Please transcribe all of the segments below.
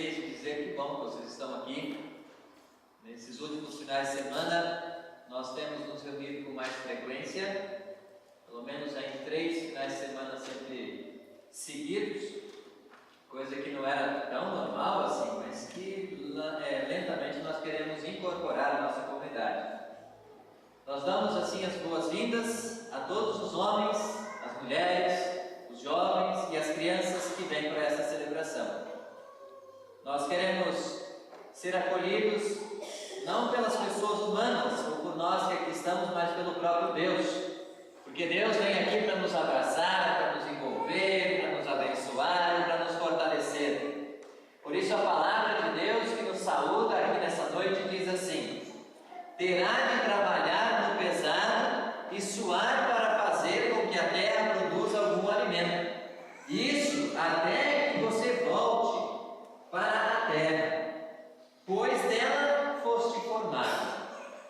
vocês e dizer que bom que vocês estão aqui. Nesses últimos finais de semana, nós temos nos reunido com mais frequência, pelo menos em 3 finais de semana sempre seguidos, coisa que não era tão normal assim, mas que lentamente nós queremos incorporar à nossa comunidade. Nós damos assim as boas-vindas a todos os homens, as mulheres, os jovens e as crianças que vêm para essa celebração. Nós queremos ser acolhidos não pelas pessoas humanas ou por nós que aqui estamos, mas pelo próprio Deus, porque Deus vem aqui para nos abraçar, para nos envolver, para nos abençoar e para nos fortalecer. Por isso a palavra de Deus que nos saúda aqui nessa noite diz assim: terá de trabalhar no pesado e suar para fazer com que a terra produza algum alimento. Isso até que você volte para a terra, pois dela foste formado.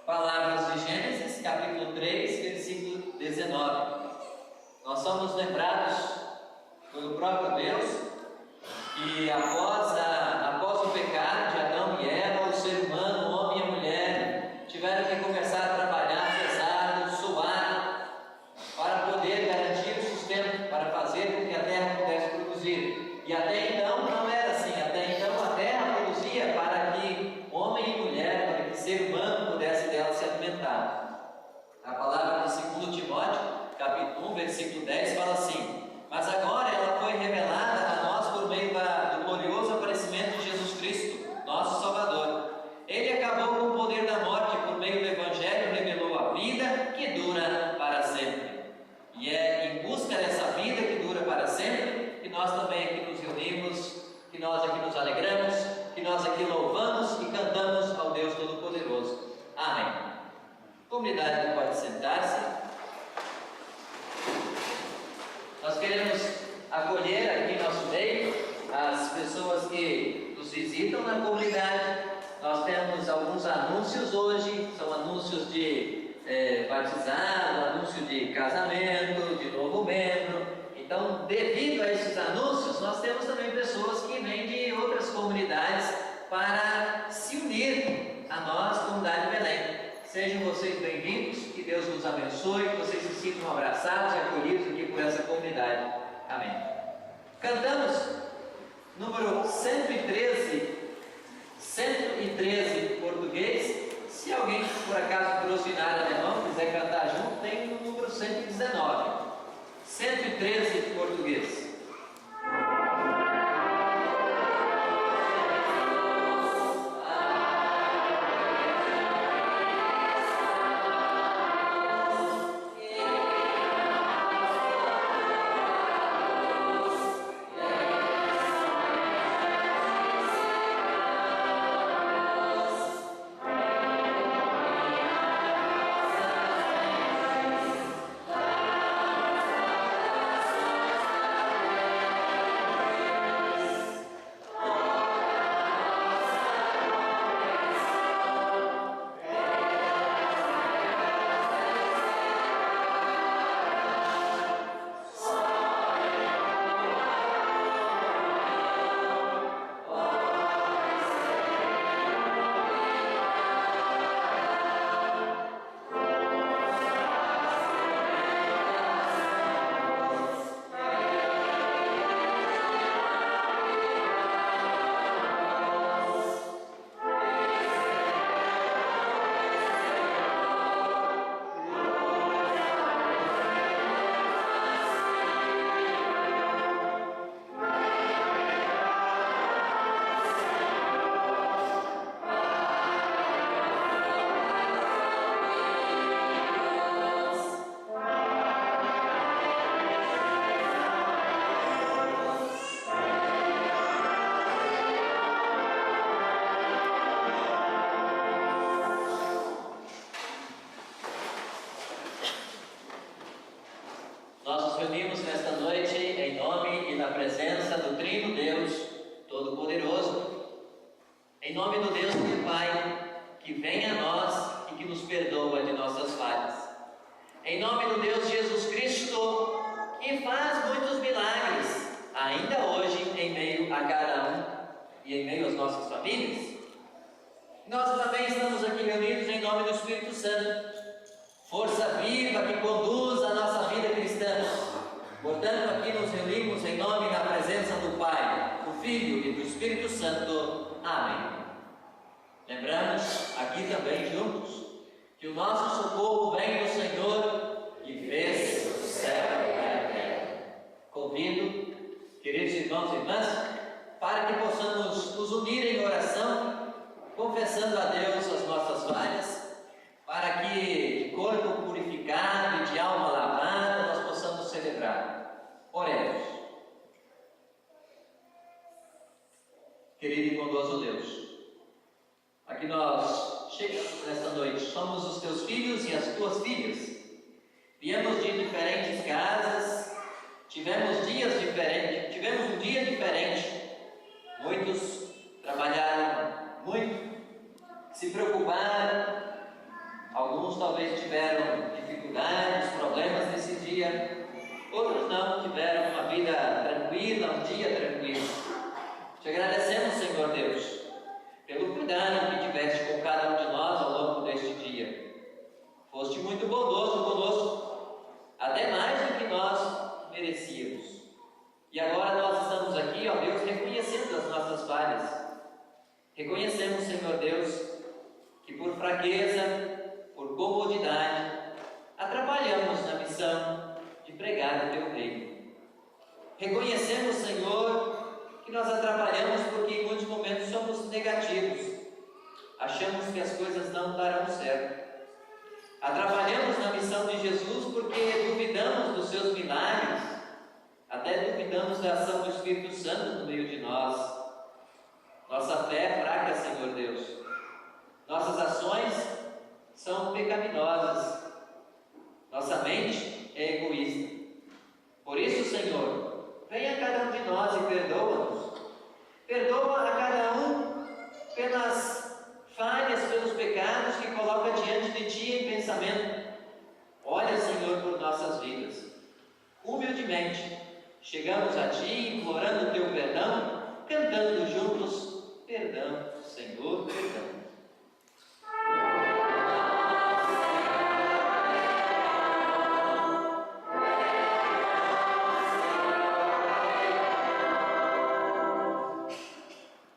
Palavras de Gênesis, capítulo 3, versículo 19. Nós somos lembrados pelo próprio Deus que após o pecado de Adão e Eva, o ser humano, o homem e a mulher, tiveram que começar a trabalhar pesado, suar, para poder garantir o sustento, para fazer com que a terra pudesse produzir. E até então não era assim. Até então a terra produzia para que homem e mulher, para que ser humano pudesse dela se alimentar. A palavra de 2 Timóteo, capítulo 1, versículo 10, fala assim: mas agora ela foi revelada a nós por meio do glorioso aparecimento de Jesus Cristo, nosso Salvador. Ele acabou com o poder da morte por meio do Evangelho, revelou a vida que dura para sempre. E é em busca dessa vida que dura para sempre que nós também aqui nos reunimos, que nós aqui nos alegramos, que nós aqui louvamos e cantamos ao Deus Todo-Poderoso. Amém. A comunidade pode sentar-se. Nós queremos acolher aqui em nosso meio as pessoas que nos visitam na comunidade. Nós temos alguns anúncios hoje, são anúncios de batizado, anúncio de casamento, de novo membro. Então, devido a esses anúncios, nós temos também pessoas que vêm de outras comunidades para se unir a nós, comunidade Belém. Sejam vocês bem-vindos, que Deus nos abençoe, que vocês se sintam abraçados e acolhidos aqui por essa comunidade. Amém. Cantamos número 113 português. Se alguém por acaso trouxe na área alemão, quiser cantar junto, tem no número 119. 113 português. e em meio às nossas famílias. Nós também estamos aqui reunidos em nome do Espírito Santo, força viva que conduz a nossa vida cristã. Portanto, aqui nos reunimos em nome e na presença do Pai, do Filho e do Espírito Santo. Amém. Lembramos aqui também juntos que o nosso socorro vem do Senhor que fez o céu e a terra. Convido, queridos irmãos e irmãs, para que possamos nos unir em oração, confessando a Deus as nossas falhas, para que de corpo purificado e de alma lavada nós possamos celebrar. Oremos. Querido e bondoso Deus, aqui nós chegamos nesta noite, somos os teus filhos e as tuas filhas. Viemos de diferentes casas, tivemos um dia diferente. Muitos trabalharam muito, se preocuparam, alguns talvez tiveram dificuldades, problemas nesse dia, outros não, tiveram uma vida tranquila, um dia tranquilo. Te agradecemos, Senhor Deus, pelo cuidado que tiveste com cada um de nós ao longo deste dia. Foste muito bondoso conosco, até mais do que nós merecíamos. E agora nós estamos aqui, ó Deus, reconhecendo as nossas falhas. Reconhecemos, Senhor Deus, que por fraqueza, por comodidade, atrapalhamos na missão de pregar o teu reino. Reconhecemos, Senhor, que nós atrapalhamos porque em muitos momentos somos negativos. Achamos que as coisas não darão certo. Atrapalhamos na missão de Jesus porque duvidamos dos seus milagres, até duvidamos da ação do Espírito Santo no meio de nós. Nossa fé é fraca, Senhor Deus. Nossas ações são pecaminosas. Nossa mente é egoísta. Por isso, Senhor, venha a cada um de nós e perdoa-nos. Perdoa a cada um pelas falhas, pelos pecados que coloca diante de Ti em pensamento. Olha, Senhor, por nossas vidas. Humildemente, chegamos a Ti, implorando o Teu perdão, cantando juntos, perdão, Senhor, perdão.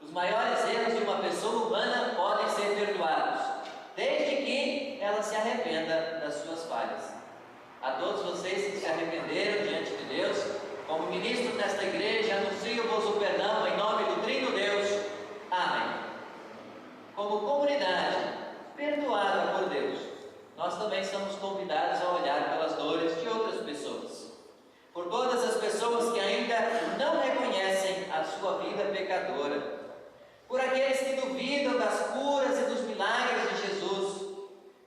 Os maiores erros de uma pessoa humana podem ser perdoados, desde que ela se arrependa das suas falhas. A todos vocês que se arrependeram diante de Deus, como ministro desta igreja, anuncio-vos o perdão em nome do Trino Deus. Amém. Como comunidade perdoada por Deus, nós também somos convidados a olhar pelas dores de outras pessoas. Por todas as pessoas que ainda não reconhecem a sua vida pecadora. Por aqueles que duvidam das curas e dos milagres de Jesus.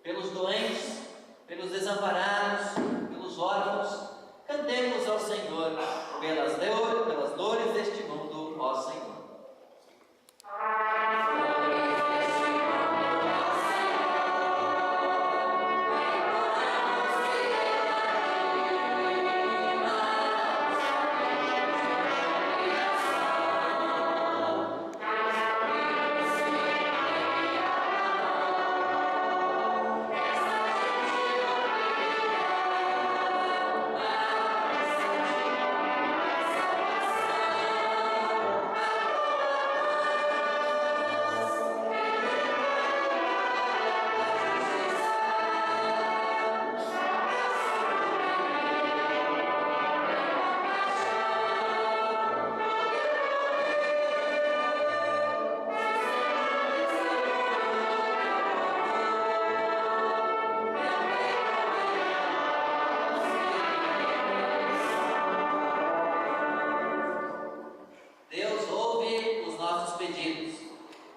Pelos doentes, pelos desamparados, pelos órfãos. Cantemos ao Senhor pelas dores deste mundo, ó Senhor.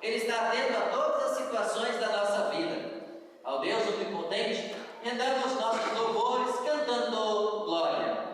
Ele está atento a todas as situações da nossa vida. Ao Deus Onipotente, rendamos nossos louvores cantando glória.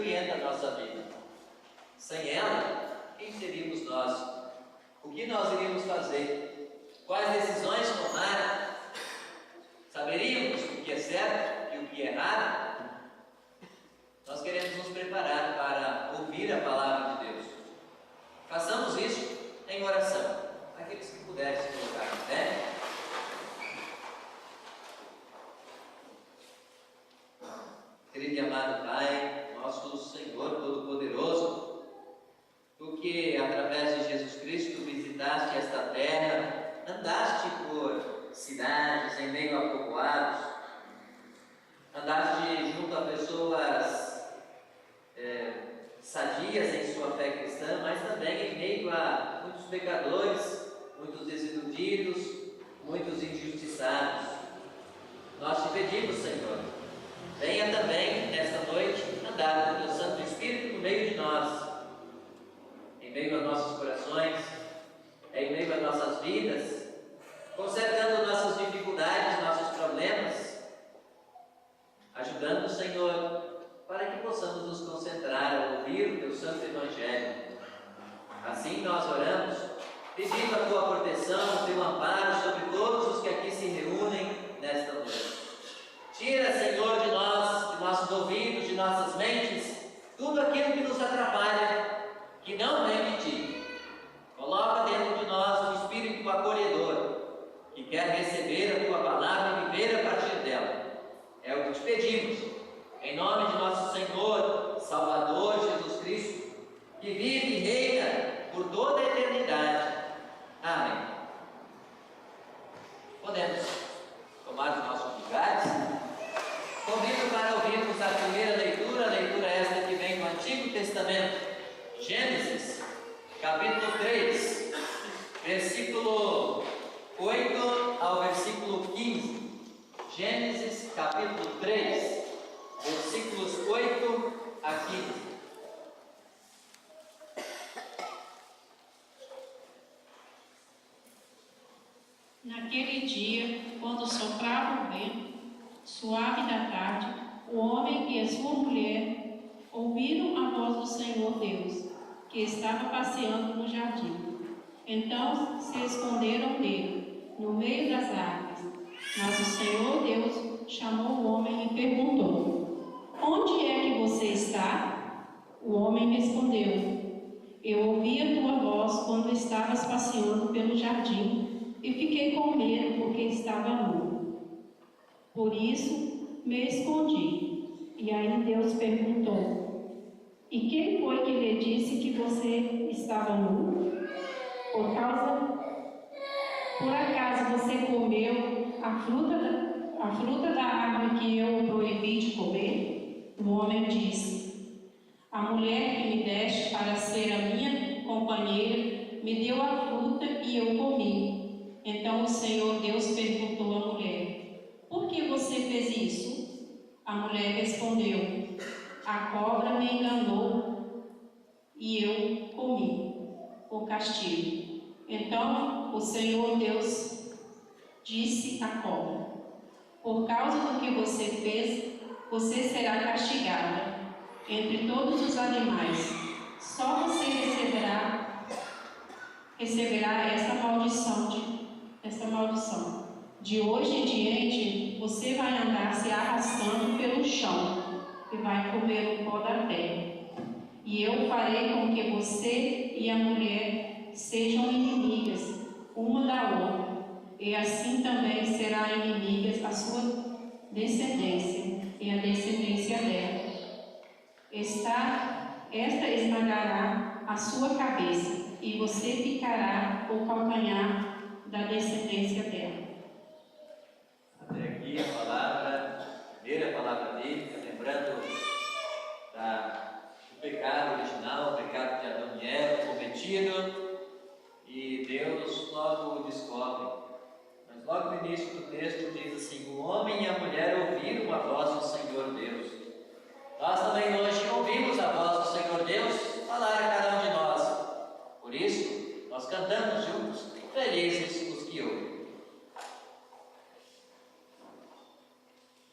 orienta a nossa vida. Sem ela, quem seríamos nós? O que nós iríamos fazer? Quais decisões tomar? Saberíamos o que é certo e o que é errado? Nós queremos nos preparar para ouvir a palavra de Deus. Façamos isso em oração. Aqueles que puderem se colocar em pé. Querido e amado Pai, nosso Senhor Todo-Poderoso, Tu que através de Jesus Cristo visitaste esta terra, andaste por cidades, em meio a povoados, andaste junto a pessoas sadias em sua fé cristã, mas também em meio a muitos pecadores, muitos desiludidos, muitos injustiçados. Nós te pedimos, Senhor, venha também nesta noite andar com o teu Santo Espírito no meio de nós, em meio a nossos corações, em meio a nossas vidas, consertando nossas dificuldades, nossos problemas, ajudando, Senhor, para que possamos nos concentrar a ouvir o teu Santo Evangelho. Assim nós oramos, pedindo a tua proteção, o teu amparo sobre todos os que aqui se reúnem nesta noite. Tira, Senhor, de nós, de nossos ouvidos, de nossas mentes, tudo aquilo que nos atrapalha, que não vem de ti. Coloca dentro de nós um espírito acolhedor, que quer receber a tua palavra e viver a partir dela. É o que te pedimos, em nome de nosso Senhor, Salvador Jesus Cristo, que vive e reina por toda a eternidade. Amém. Podemos tomar os nossos lugares. Convido para ouvirmos a primeira leitura, a leitura esta que vem do Antigo Testamento, Gênesis, capítulo 3, versículo 8 ao versículo 15. Gênesis, capítulo 3, versículos 8 a 15. Naquele dia, quando soprava o vento suave da tarde, o homem e a sua mulher ouviram a voz do Senhor Deus, que estava passeando no jardim. Então se esconderam dele, no meio das árvores. Mas o Senhor Deus chamou o homem e perguntou: onde é que você está? O homem respondeu: eu ouvi a tua voz quando estavas passeando pelo jardim e fiquei com medo porque estava nu. Por isso me escondi. E aí Deus perguntou: e quem foi que lhe disse que você estava nu? Por acaso você comeu a fruta da árvore que eu proibi de comer? O homem disse: a mulher que me deste para ser a minha companheira me deu a fruta e eu comi. Então o Senhor Deus perguntou à mulher: por que você fez isso? A mulher respondeu: a cobra me enganou e eu comi, por castigo. Então o Senhor Deus disse à cobra: por causa do que você fez, você será castigada entre todos os animais. Só você receberá esta maldição. De hoje em diante, você vai andar se arrastando pelo chão e vai comer o pó da terra. E eu farei com que você e a mulher sejam inimigas uma da outra, e assim também será inimigas a sua descendência e a descendência dela. Esta esmagará a sua cabeça, e você ficará o calcanhar da descendência dela. Até aqui a primeira palavra bíblica, lembrando do pecado original, o pecado de Adão e Eva cometido, e Deus logo o descobre. Mas logo no início do texto diz assim: o homem e a mulher ouviram a voz do Senhor Deus. Nós também hoje ouvimos a voz do Senhor Deus falar a cada um de nós. Por isso, nós cantamos juntos: felizes os que ouvem.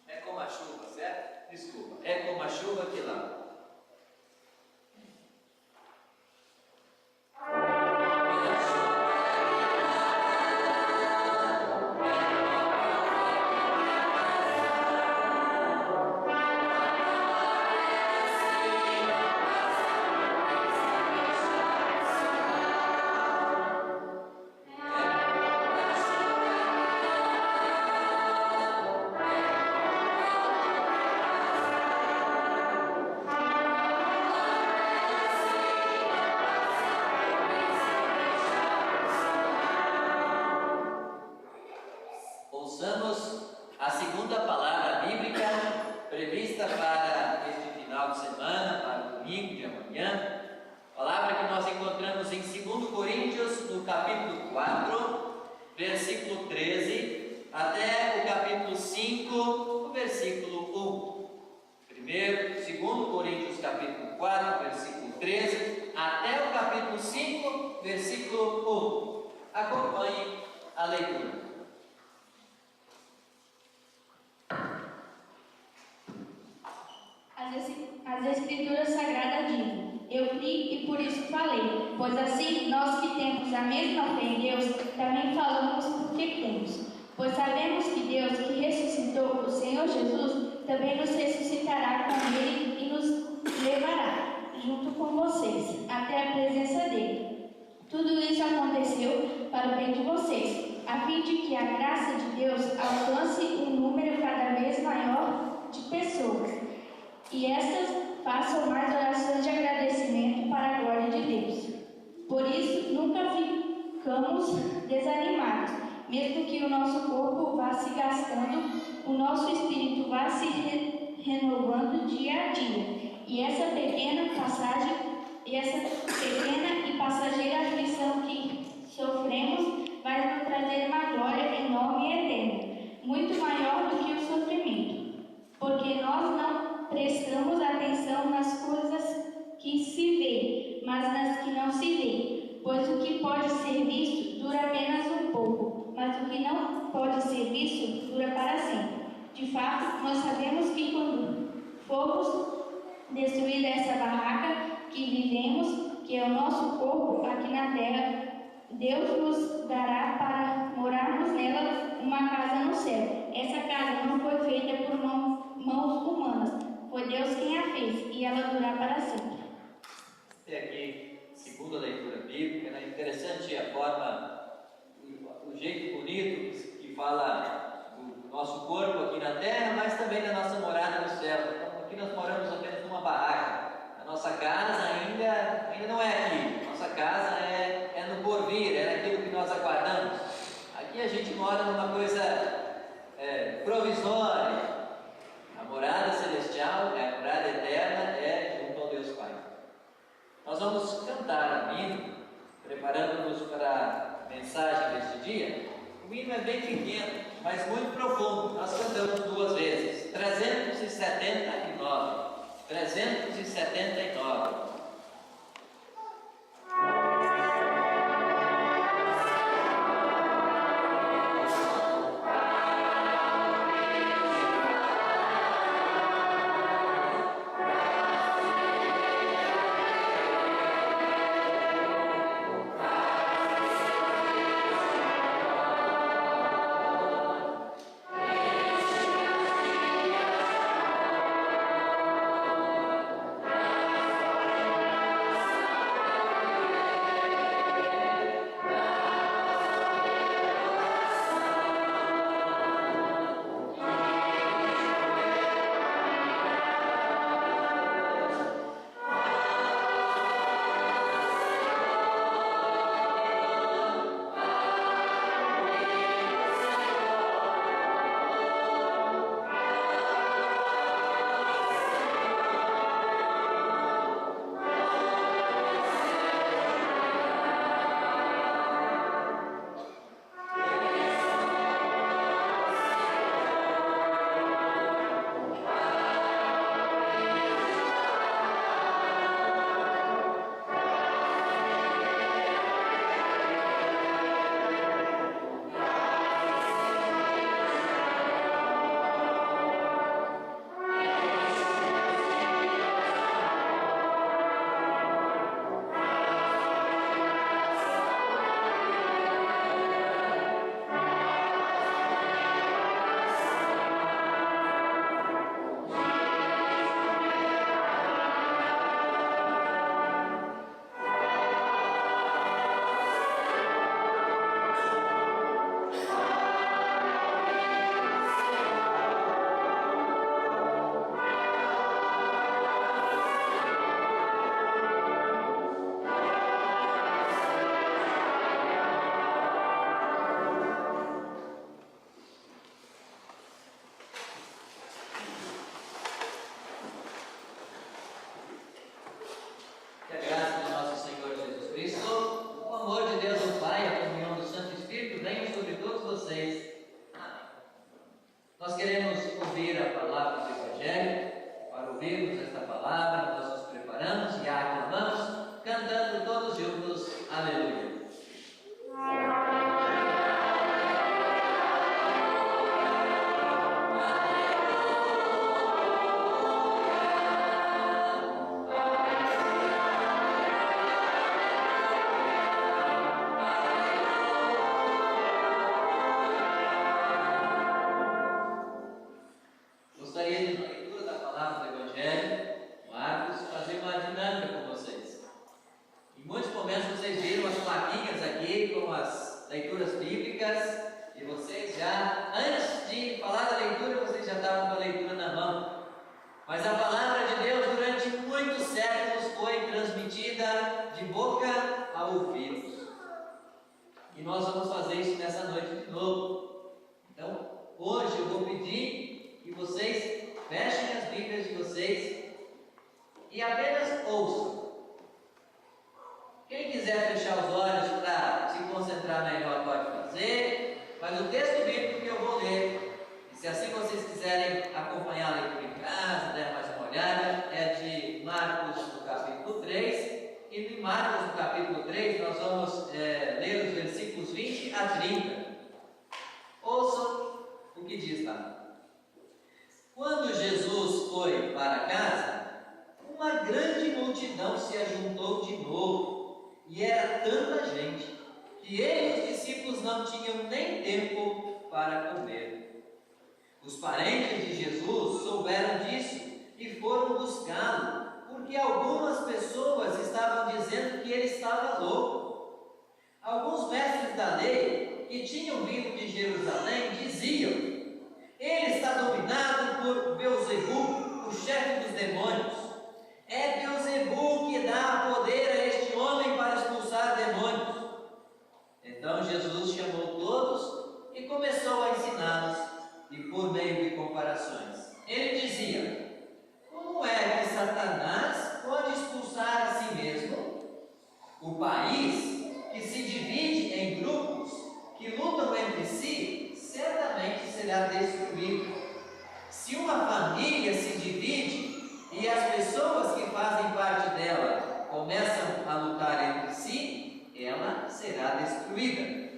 É como a chuva, certo? Desculpa, é como a chuva que lá. a segunda palavra bíblica prevista para este final de semana, para o domingo de amanhã. Palavra que nós encontramos em 2 Coríntios, no capítulo 4, versículo 13, até o capítulo 5, no versículo 1. Primeiro, 2 Coríntios, capítulo 4, versículo 13, até o capítulo 5, versículo 1. Acompanhe a leitura. As Escrituras Sagradas dizem: eu criei e por isso falei, pois assim nós que temos a mesma fé em Deus, também falamos porque cremos. Pois sabemos que Deus, que ressuscitou o Senhor Jesus, também nos ressuscitará com Ele e nos levará, junto com vocês, até a presença dEle. Tudo isso aconteceu para o bem de vocês, a fim de que a graça de Deus alcance um número cada vez maior de pessoas, e estas façam mais orações de agradecimento para a glória de Deus. Por isso, nunca ficamos desanimados, mesmo que o nosso corpo vá se gastando, o nosso espírito vá se renovando dia a dia. E essa pequena e passageira aflição que sofremos vai nos trazer uma glória enorme e eterna, muito maior do que o sofrimento, porque nós não prestamos atenção nas coisas que se vê, mas nas que não se vê, pois o que pode ser visto dura apenas um pouco, mas o que não pode ser visto dura para sempre. De fato, nós sabemos que quando formos destruir essa barraca que vivemos, que é o nosso corpo aqui na terra, Deus nos dará para morarmos nela uma casa no céu. Essa casa não foi feita por mãos humanas, foi Deus quem a fez, e ela durará para sempre. Até aqui, segunda leitura bíblica, né? Interessante a forma, o jeito bonito que fala do nosso corpo aqui na terra, mas também da nossa morada no céu. Então, aqui nós moramos apenas numa barraca. A nossa casa ainda não é aqui. Nossa casa é no porvir, é naquilo que nós aguardamos. Aqui a gente mora numa coisa provisória. A morada celestial, a morada eterna é junto ao Deus Pai. Nós vamos cantar o hino, preparando-nos para a mensagem deste dia. O hino é bem pequeno, mas muito profundo. Nós cantamos 2 vezes. 379. 379. Nós queremos ouvir a palavra do Evangelho. Para ouvirmos esta palavra, nós nos preparamos e a aclamamos, cantando todos juntos, aleluia. Leituras bíblicas, e vocês já, antes de falar da leitura, vocês já estavam com a leitura na mão. Mas a palavra de Deus durante muitos séculos foi transmitida de boca a ouvidos. E nós vamos fazer isso nessa noite de novo. Então, hoje eu vou pedir que vocês fechem as Bíblias de vocês e apenas ouçam. Quem quiser fechar os olhos para se concentrar melhor pode fazer, mas o texto bíblico que eu vou ler, e se assim vocês quiserem acompanhar a leitura em casa, der mais uma olhada, é de Marcos no capítulo 3, e em Marcos no capítulo 3 nós vamos ler os versículos 20 a 30. Ouçam o que diz lá. Quando Jesus foi para casa, uma grande multidão se ajuntou de novo. E era tanta gente que ele e os discípulos não tinham nem tempo para comer. Os parentes de Jesus souberam disso e foram buscá-lo, porque algumas pessoas estavam dizendo que ele estava louco. Alguns mestres da lei que tinham vindo de Jerusalém diziam: ele está dominado por Beelzebul, o chefe dos demônios. É Beelzebul que dá poder a este homem para expulsar demônios. Então Jesus chamou todos e começou a ensiná-los, e por meio de comparações. Ele dizia: como é que Satanás pode expulsar a si mesmo? O país que se divide em grupos que lutam entre si, certamente será destruído. Se uma família se divide e as pessoas que fazem parte dela começam a lutar entre si, ela será destruída.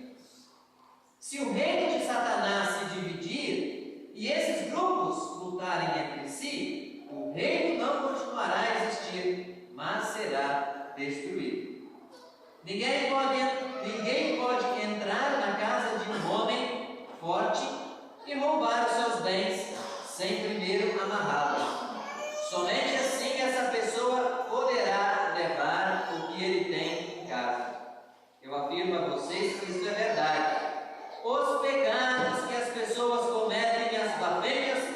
Se o reino de Satanás se dividir e esses grupos lutarem entre si, o reino não continuará a existir, mas será destruído. Ninguém pode entrar na casa de um homem forte e roubar os seus bens sem primeiro amarrá-los. Somente assim essa pessoa poderá levar o que ele tem em casa. Eu afirmo a vocês que isso é verdade. Os pecados que as pessoas cometem, as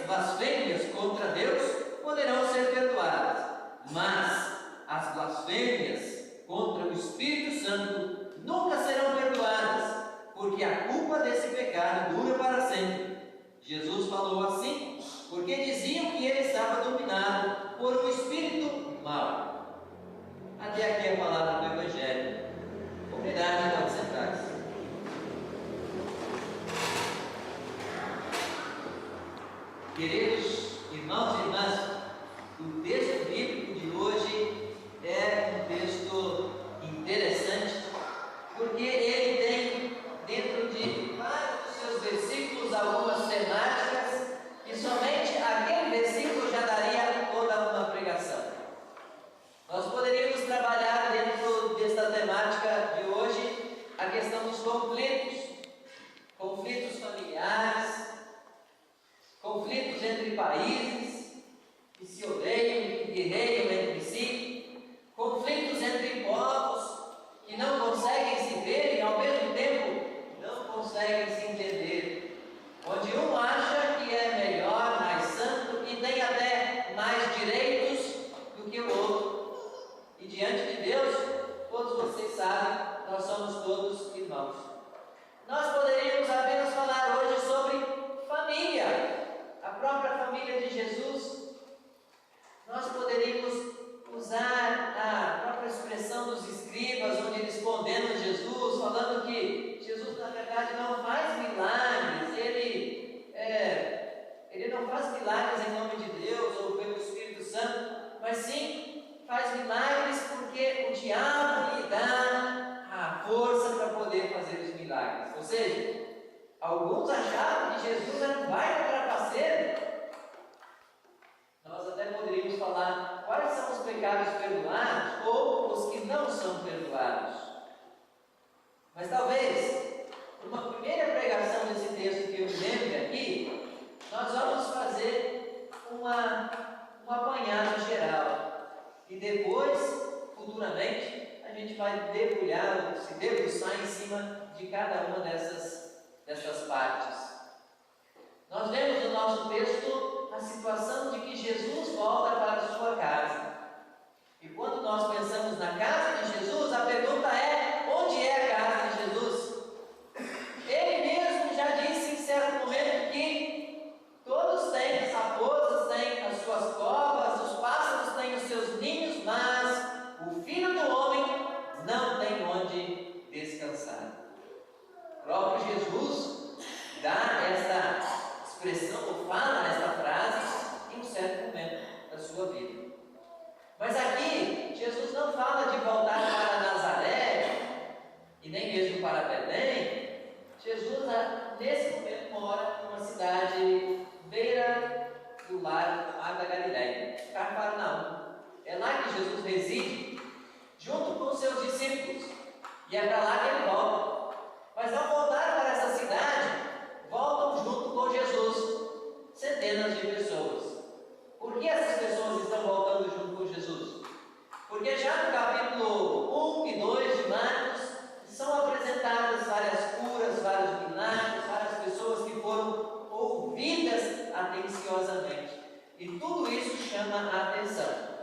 blasfêmias contra Deus, poderão ser perdoadas. Mas as blasfêmias contra o Espírito Santo nunca serão perdoadas, porque a culpa desse pecado dura para sempre. Jesus falou assim porque diziam que ele estava dominado por um espírito mau. Até aqui a palavra do Evangelho. Comunidade, pode sentar-se. Queridos irmãos e irmãs, o texto bíblico de hoje é um texto interessante, porque ele tem dentro de vários dos seus versículos algumas temáticas que somente aquele versículo já daria toda uma pregação. Nós poderíamos trabalhar dentro desta temática de hoje a questão dos conflitos familiares, conflitos entre países que se odeiam e que guerreiam entre si, conflitos entre povos que não conseguem se ver e ao mesmo tempo não conseguem se entender, onde um acha que é melhor, mais santo e tem até mais direitos do que o outro. E diante de Deus, todos vocês sabem, nós somos todos irmãos. Nós poderíamos apenas falar hoje sobre família, a própria família de Jesus. Nós poderíamos não faz milagres em nome de Deus ou pelo Espírito Santo, mas sim faz milagres porque o diabo lhe dá a força para poder fazer os milagres. Ou seja, alguns achavam que Jesus era um baita trapaceiro. Nós até poderíamos falar quais são os pecados perdoados ou os que não são perdoados. Mas talvez, uma primeira pregação desse texto que eu lembro aqui, nós vamos fazer um apanhado geral. E depois, futuramente, a gente vai se debruçar em cima de cada uma dessas partes. Nós vemos no nosso texto a situação de que Jesus volta para a sua casa. E quando nós pensamos na casa de Jesus, a pergunta é: onde é a casa de Jesus? Ele mesmo já disse em certo momento que todos têm as raposas, têm as suas covas, os pássaros têm os seus ninhos, mas o Filho do Homem não tem onde descansar. O próprio Jesus dá esta expressão, ou fala esta frase em um certo momento da sua vida. Mas aqui, Jesus não fala de voltar para Nazaré, e nem mesmo para Belém. Jesus, nesse momento, mora numa cidade beira do mar da Galileia, Cafarnaum. É lá que Jesus reside, junto com seus discípulos, e é para lá que ele volta. Mas ao voltar para essa cidade, voltam junto com Jesus centenas de pessoas. Por que essas pessoas estão voltando junto com Jesus? Porque já no capítulo 1 e 2 de Marcos são apresentadas várias curas, vários milagres, várias pessoas que foram ouvidas atenciosamente. E tudo isso chama a atenção.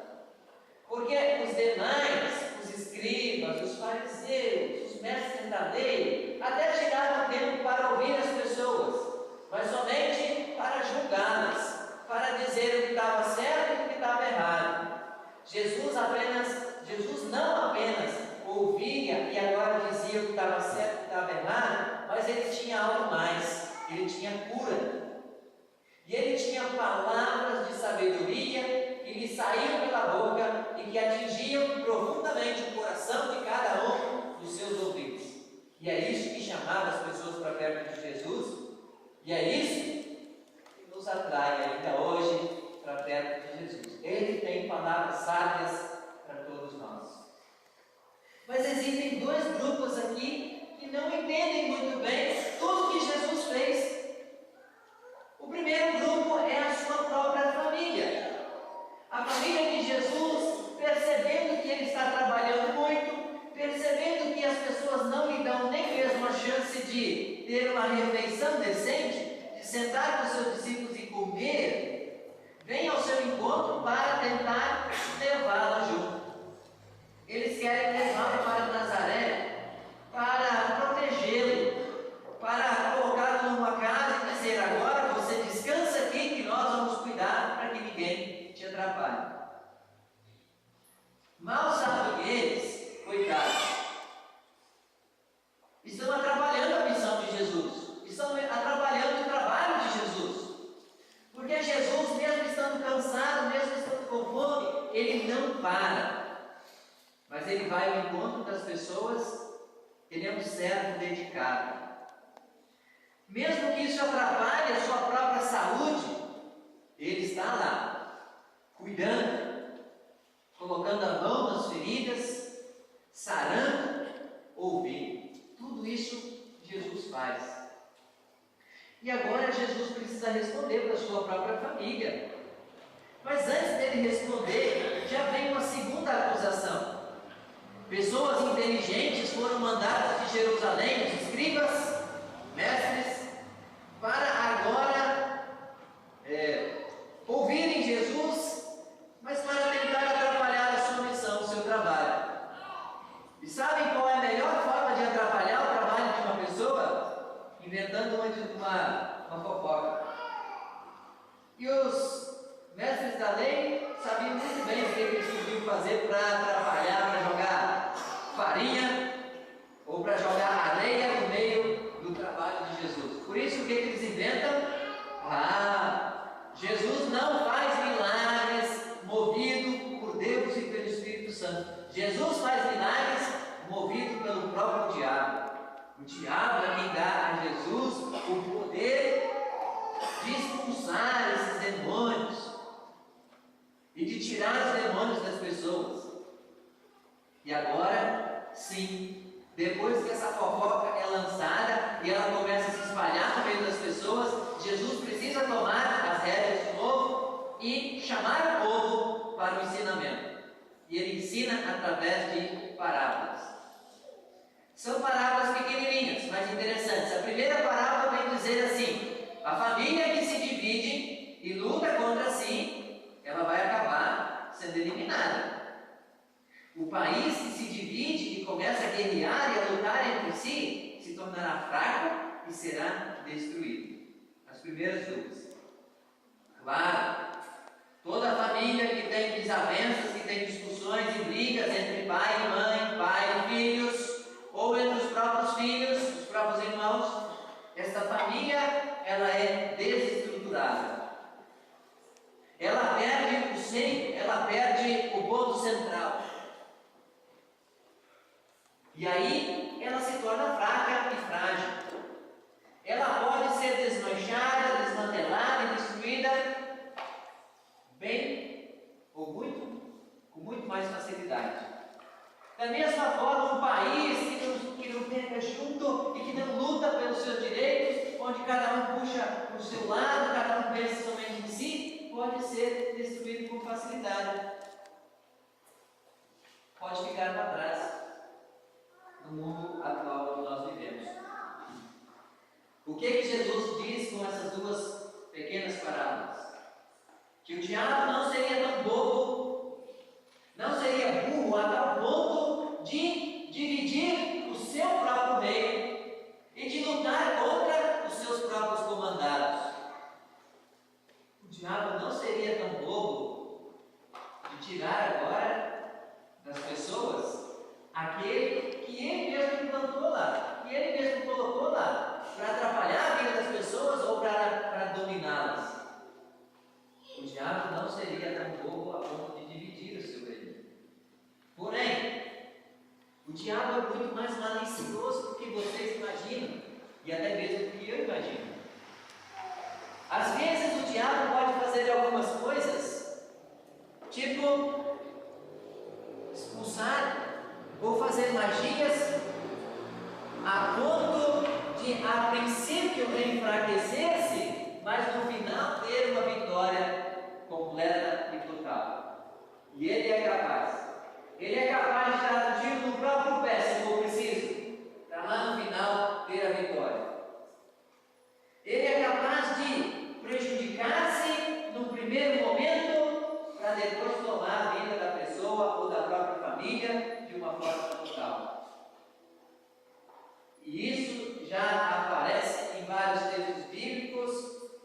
Porque os demais, os escribas, os fariseus, os mestres da lei, até tiravam tempo para ouvir as pessoas, mas somente para julgá-las, para dizer o que estava certo e o que estava errado. Jesus não apenas ouvia e agora dizia o que estava certo e o que estava errado, mas ele tinha algo mais, ele tinha cura. E ele tinha palavras de sabedoria que lhe saíam pela boca e que atingiam profundamente o coração de cada um dos seus ouvintes. E é isso que chamava as pessoas para perto de Jesus, e é isso que nos atrai ainda hoje para perto de Jesus. Ele tem palavras sábias para todos nós. Mas existem dois grupos aqui que não entendem muito bem tudo que Jesus fez. O primeiro grupo é a sua própria família. A família de Jesus, percebendo que ele está trabalhando muito, percebendo que as pessoas não lhe dão nem mesmo a chance de ter uma refeição decente, de sentar com seus discípulos e comer, vem ao seu encontro para tentar levá-la junto. Eles querem levá-lo para Nazaré, para protegê-lo, para colocá-lo numa casa e dizer: agora você descansa aqui que nós vamos cuidar para que ninguém te atrapalhe. Mal sabem eles, coitados, estão atrapalhando a missão de Jesus, estão atrapalhando o trabalho de Jesus, porque Jesus, mesmo estando cansado, mesmo estando com fome, ele não para, mas ele vai ao encontro das pessoas. Ele é um servo dedicado. Mesmo que isso atrapalhe a sua própria saúde, ele está lá, cuidando, colocando a mão nas feridas, sarando, ouvindo. Tudo isso Jesus faz. E agora Jesus precisa responder para a sua própria família. Mas antes dele responder, já vem uma segunda acusação. Pessoas inteligentes foram mandadas de Jerusalém, os escribas, mestres, para agora ouvirem Jesus, mas para tentar atrapalhar a sua missão, o seu trabalho. E sabem qual é a melhor forma de atrapalhar o trabalho de uma pessoa? Inventando uma fofoca. E os mestres da lei sabiam muito bem o que eles podiam fazer para atrapalhar, para jogar farinha ou para jogar areia no meio do trabalho de Jesus. Por isso, o que eles inventam? de expulsar esses demônios e de tirar os demônios das pessoas. E agora, sim, depois que essa fofoca é lançada e ela começa a se espalhar no meio das pessoas, Jesus precisa tomar as rédeas de novo e chamar o povo para o ensinamento. E ele ensina através de parábolas. São parábolas pequenininhas, mas interessantes. A primeira parábola vem dizer assim: a família que se divide e luta contra si, ela vai acabar sendo eliminada. O país que se divide e começa a guerrear e a lutar entre si, se tornará fraco e será destruído. As primeiras duas. Claro, toda família que tem desavenças, que tem discussões e brigas entre pai e mãe, pai e filhos, ou entre os próprios filhos, os próprios irmãos, esta família, ela é desestruturada. Ela perde o centro, ela perde o ponto central. E aí, ela se torna fraca e frágil. Ela pode ser desmanchada, desmantelada e destruída bem ou com muito mais facilidade. Da mesma forma, um país que não pega junto e que não luta pelos seus direitos, onde cada um puxa para o seu lado, cada um pensa somente em si, pode ser destruído com facilidade. Pode ficar para trás no mundo atual que nós vivemos. O que Jesus diz com essas duas pequenas parábolas? Que o diabo não seria tão bobo, não seria burro a tal ponto de dividir o seu próprio reino e de lutar contra os seus próprios comandados. O diabo não seria tão bobo de tirar agora das pessoas aquele que ele mesmo implantou lá, que ele mesmo colocou lá, para atrapalhar a vida das pessoas ou para dominá-las. O diabo não seria tão bobo a ponto de dividir o seu reino. Porém, o diabo é muito mais malicioso do que vocês imaginam, e até mesmo do que eu imagino. Às vezes o diabo pode fazer algumas coisas, tipo expulsar ou fazer magias a ponto de, a princípio, enfraquecer-se, mas no final ter uma vitória completa e total. E ele é capaz. Ele é capaz de dar um tiro no próprio pé, se for preciso, para lá no final ter a vitória. Ele é capaz de prejudicar-se no primeiro momento, para depois tomar a vida da pessoa ou da própria família de uma forma total. E isso já aparece em vários textos bíblicos.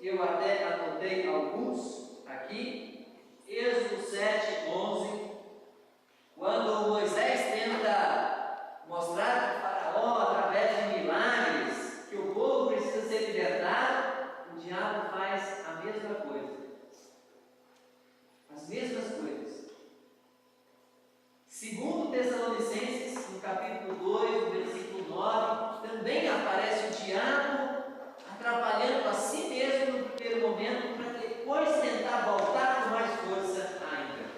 Eu até anotei alguns aqui. Êxodo 7, 11. Quando Moisés tenta mostrar para Faraó, através de milagres, que o povo precisa ser libertado, o diabo faz a mesma coisa. As mesmas coisas. Segundo Tessalonicenses, no capítulo 2, no versículo 9, também aparece o diabo atrapalhando a si mesmo no primeiro momento, para depois tentar voltar com mais força ainda.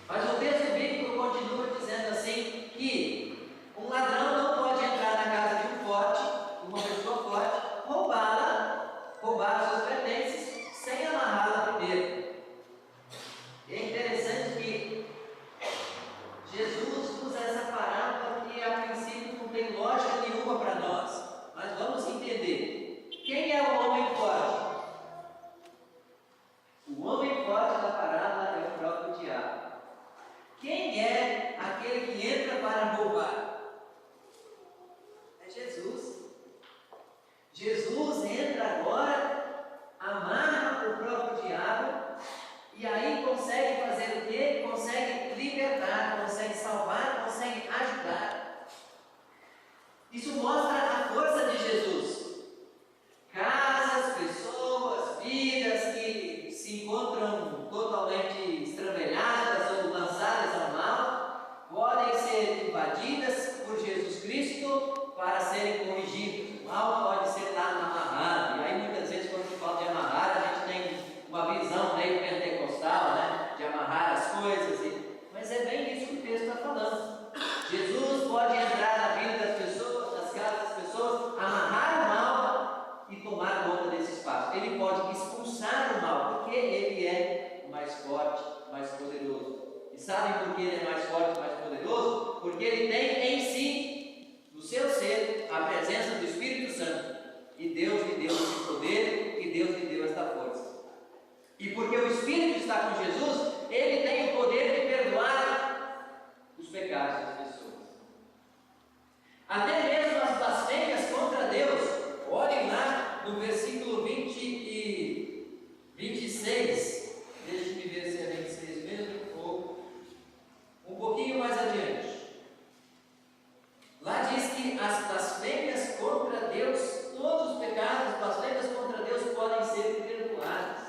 Mas o texto bíblico continua dizendo assim, que um ladrão não pode entrar na casa de um forte, uma pessoa forte, roubar os seus pertences, sem amarrá-la primeiro. E é interessante que Jesus usa essa parábola que a princípio não tem lógica nenhuma para nós, mas vamos entender. Quem é o homem forte? O homem forte da parábola é o próprio diabo. Quem é aquele que entra para roubar? É Jesus. Jesus entra agora, amarra o próprio diabo e aí consegue fazer o quê? Consegue libertar, consegue salvar, consegue ajudar. Isso mostra a força de Jesus. Casas, pessoas, vidas que se encontram totalmente estrambelhadas ou lançadas ao mal, podem ser invadidas por Jesus Cristo para serem corrigidos. O mal pode ser dado amarrado, e aí muitas vezes quando ele pode expulsar o mal, porque ele é o mais forte, mais poderoso. E sabem por que ele é mais forte, mais poderoso? Porque ele tem em si, no seu ser, a presença do Espírito Santo. E Deus lhe deu esse poder, e Deus lhe deu esta força. E porque o Espírito está com Jesus, ele tem o poder de perdoar os pecados das pessoas. Até mesmo as blasfêmias contra Deus. Olhem lá no versículo 20 e 26. Deixe-me ver se é 26 mesmo ou um pouquinho mais adiante. Lá diz que as blasfêmias contra Deus, todos os pecados, as blasfêmias contra Deus podem ser perdoadas.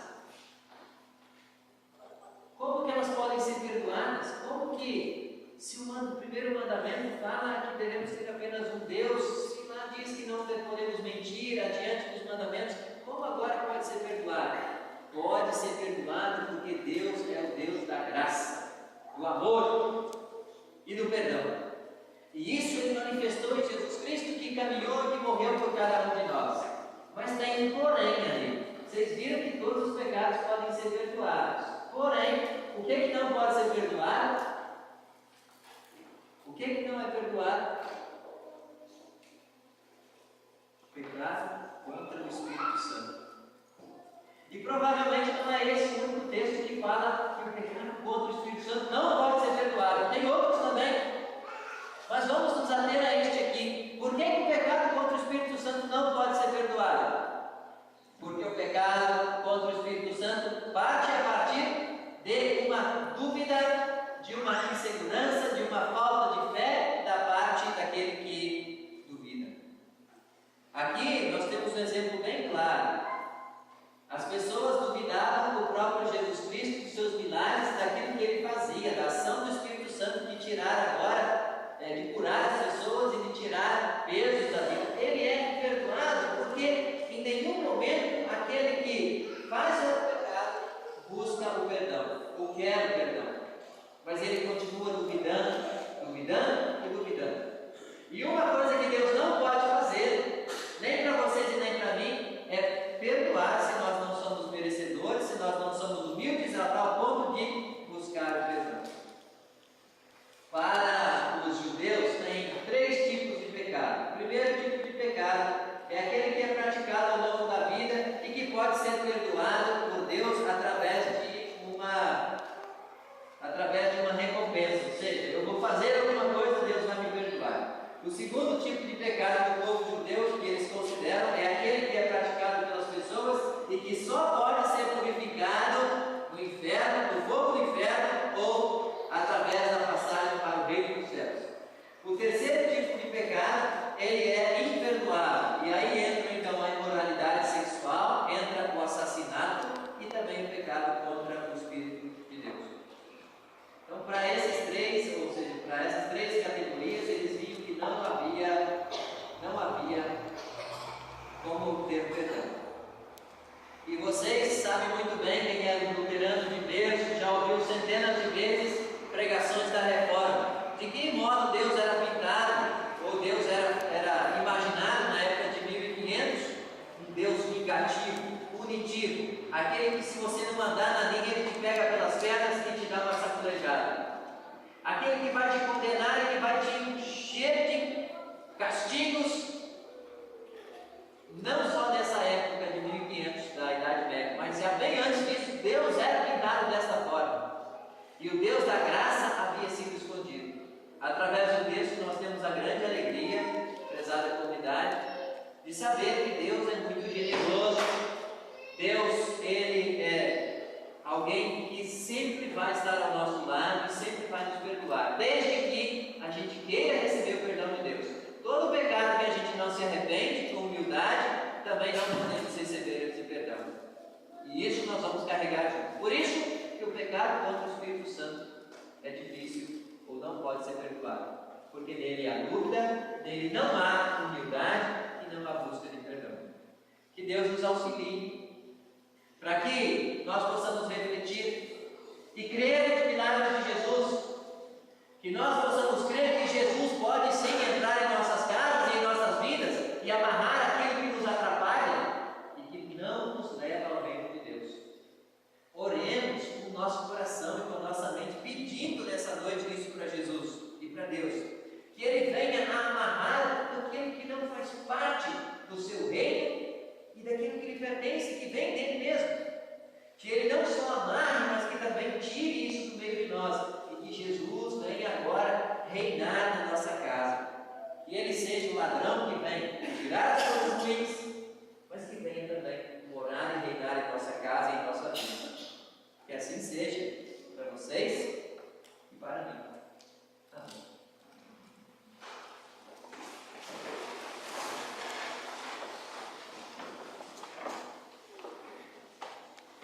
Como que elas podem ser perdoadas? Como que, se o primeiro mandamento fala que devemos ter apenas um Deus, se lá diz que não podemos mentir adiante dos mandamentos, como agora pode ser perdoado? Pode ser perdoado porque Deus é o Deus da graça, do amor e do perdão. E isso ele manifestou em Jesus Cristo, que caminhou e que morreu por cada um de nós. Mas tem um porém ali. Vocês viram que todos os pecados podem ser perdoados. Porém, o que não pode ser perdoado? O que não é perdoado? Pecado contra o Espírito Santo. E provavelmente não é esse o único texto que fala que o pecado contra o Espírito Santo não pode ser perdoado. Tem outros também. Mas vamos nos ater a este aqui. Por que o pecado contra o Espírito Santo não pode ser perdoado? Porque o pecado contra o Espírito Santo parte a partir de uma dúvida, de uma insegurança, de uma falta de fé da parte daquele que duvida. Aqui nós temos um exemplo bem claro. As pessoas duvidavam do próprio Jesus Cristo, dos seus milagres, daquilo que ele fazia, da ação do Espírito Santo de tirar agora, de curar as pessoas e de tirar pesos da vida. Ele é perdoado porque em nenhum momento aquele que faz o pecado busca o perdão, ou quer o perdão. Mas ele continua duvidando, duvidando e duvidando. E uma coisa que Deus não pode fazer, nem para vocês e nem para mim, é perdoar se nós não somos merecedores, se nós não somos humildes a tal ponto de buscar o perdão. Para os judeus, tem 3 tipos de pecado. O primeiro tipo de pecado é aquele que é praticado ao longo da vida e que pode ser perdoado por Deus através de uma recompensa. Ou seja, eu vou fazer alguma coisa, Deus vai me perdoar. O segundo tipo de pecado do povo judeu que eles consideram é aquele que é praticado pelas pessoas e que só pode ser purificado no inferno, no fogo do inferno ou através da passagem para o reino dos céus. O terceiro tipo de pecado, ele é imperdoável. E aí entra então a imoralidade sexual, entra o assassinato e também o pecado contra o Espírito de Deus. Então, para esses 3, ou seja, para essas 3 categorias, eles viam que não havia como ter perdão. E vocês sabem muito bem, quem é luterano de berço, já ouviu centenas de vezes pregações da reforma. De que modo Deus era pintado, ou Deus era imaginado na época de 1500? Um Deus vingativo, punitivo, aquele que se você não mandar na linha, ele te pega pelas pernas e te dá uma sacolejada. Aquele que vai te condenar e que vai te encher de castigos, não só nessa época de 1500 da Idade Média, mas já bem antes disso, Deus era pintado desta forma. E o Deus da graça havia sido escondido. Através do texto nós temos a grande alegria, prezada comunidade, de saber que Deus é muito generoso. Deus, ele é alguém que sempre vai estar ao nosso lado e sempre vai nos perdoar, desde que a gente queira receber o perdão de Deus. Todo pecado que a gente não se arrepende com humildade, também não podemos receber esse perdão. E isso nós vamos carregar junto. Por isso que o pecado contra o Espírito Santo é difícil ou não pode ser perdoado. Porque nele há dúvida, nele não há humildade e não há busca de perdão. Que Deus nos auxilie para que nós possamos refletir e crer nos milagres de Jesus. Que nós possamos crer que Jesus pode sim entrar em nossas casas e em nossas vidas e amarrar aquilo que nos atrapalha e que não nos leva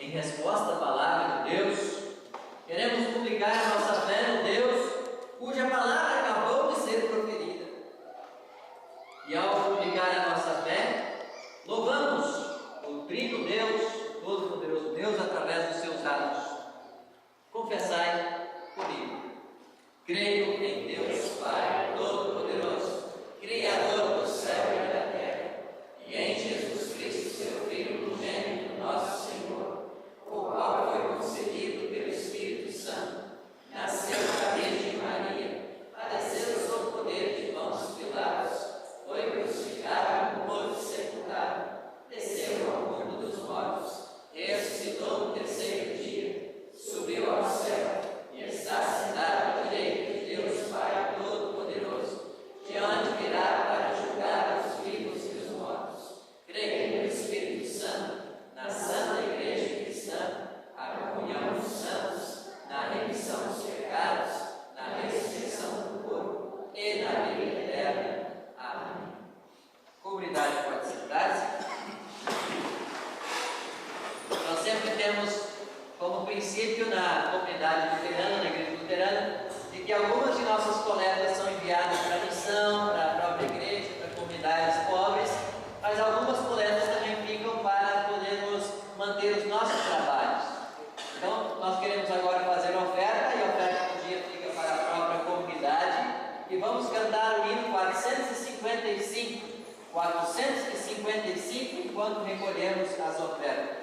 em resposta à palavra de Deus. Queremos publicar a nossa fé no Deus cuja palavra acabou de ser proferida. E ao publicar a nossa fé, louvamos o Trino Deus, Todo-Poderoso Deus, através dos seus atos. Confessai comigo. Creio em Deus Pai Todo-Poderoso, Criador do céu e da terra, e em Jesus Cristo, seu Filho unigênito, nosso Senhor, o qual foi concebido pelo Espírito Santo, nasceu da Virgem Maria, padeceu sob o poder de Pôncio Pilatos, foi crucificado, morto e sepultado, desceu ao mundo dos mortos, ressuscitou no terceiro dia, subiu ao céu e está sentado à direita de Deus Pai Todo-Poderoso, de onde virá para julgar os vivos e os mortos. Creio no Espírito Santo, na Santa Igreja Cristã, a comunhão dos santos, na remissão dos pecados, na ressurreição do corpo e na vida eterna. Amém. Comunidade pode sentar-se. Nós sempre temos como princípio na comunidade luterana, na igreja luterana, de que algumas de nossas coletas são enviadas para a missão, para a própria igreja, para comunidades pobres, mas algumas coletas também ficam para podermos manter os nossos trabalhos. Então, nós queremos agora fazer uma oferta, e a oferta do dia fica para a própria comunidade, e vamos cantar o hino 455, enquanto recolhemos as ofertas.